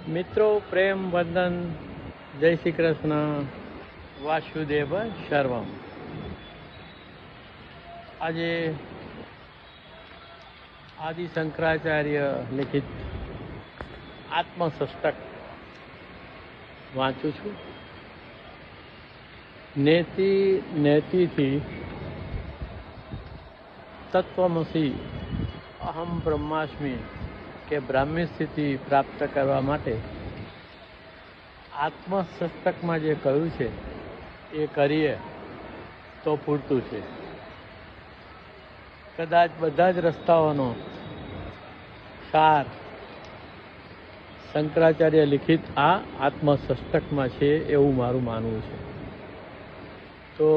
મિત્રો, પ્રેમ વંદન, જય શ્રી કૃષ્ણ, વાસુદેવ સર્વમ. આજે આદિ શંકરાચાર્ય લિખિત આત્મસષ્ટક વાંચું છું. નેતિથી તત્વમસી અહમ બ્રહ્માસ્મિ કે બ્રાહ્મી સ્થિતિ પ્રાપ્ત કરવા માટે આત્મસષ્ટકમાં જે કહ્યું છે એ કરીએ તો પૂરતું છે. કદાચ બધા જ રસ્તાઓનો સાર શંકરાચાર્ય લિખિત આ આત્મસષ્ટકમાં છે એવું મારું માનવું છે. તો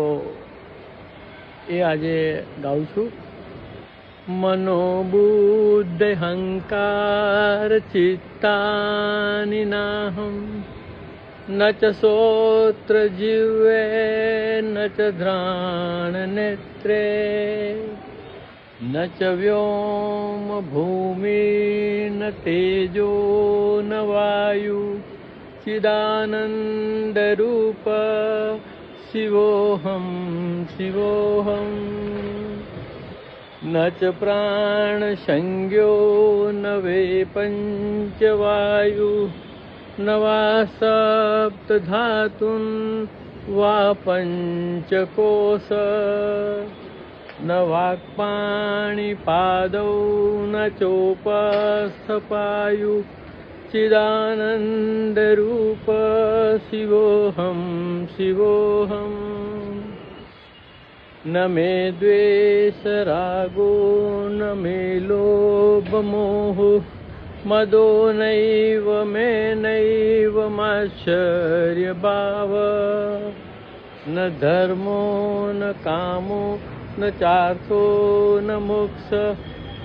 એ આજે ગાઉં છું. મનોબુદ્ધ અહંકાર ચિત્તાનિ નાહમ ન ચ શ્રોત્ર જીવે ન ચ ઘ્રાણ નેત્રે ન ચ વ્યોમ ભૂમિ ન તેજો ન વાયુ ચિદાનંદ રૂપ શિવોહમ શિવોહમ. ન ચ પ્રાણ સંજ્ઞો ન વે પંચવાયુ ન વા સપ્ત ધાતુન વા પંચકોશ ન વાક્પાણી પાદૌ ન ચોપસ્થપાયુ ચિદાનંદ રૂપ શિવોહમ શિવોહમ. ન મે દ્વેષ રાગો ન મે લોભ મોહ મદો નૈવ મે નૈવ માશ્ચર્ય ભાવ ન ધર્મો ન કામો ન ચાર્થો ન મોક્ષ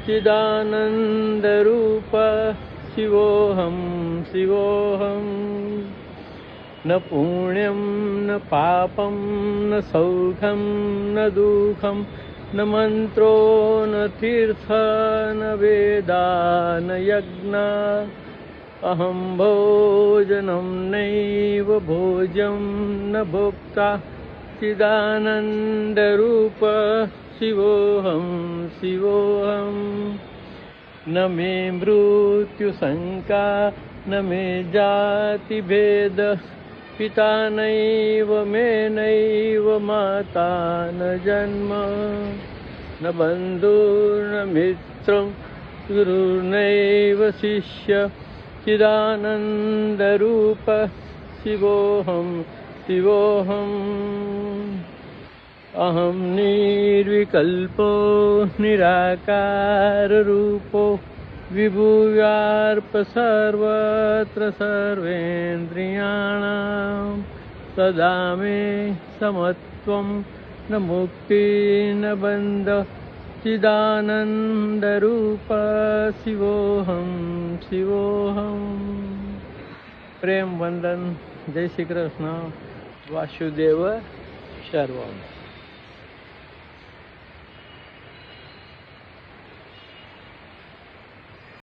ચિદાનંદ રૂપ શિવોહમ શિવોહમ. ન પુણ્યમ ન પાપમ ન સૌખમ ન દુઃખમ ન મંત્રો ન તીર્થ ન વેદા ન યજ્ઞ અહમ ભોજનમ નૈવ ભોજમ ન ભોક્તા ચિદાનંદ રૂપ શિવોહમ શિવોહમ. ન મે મૃત્યુ શંકા ન મે જાતિ ભેદ પિતા નૈવ મે નૈવ માતા ન જન્મ ન બંધુર્ન મિત્રમ ગુરુર્નૈવ શિષ્ય ચિદાનંદ રૂપ શિવોહમ શિવોહમ. અહમ નિર્વિકલ્પો નિરાકાર રૂપો વિભુવ્યાર્પ સર્વત્ર સર્વેન્દ્રિયાણામ સદા મે સમત્વમ ન મુક્તિ ન બંધ ચિદાનંદ રૂપ શિવોહમ શિવોહમ. પ્રેમ વંદન, જય શ્રી કૃષ્ણ, વાસુદેવ સર્વમ.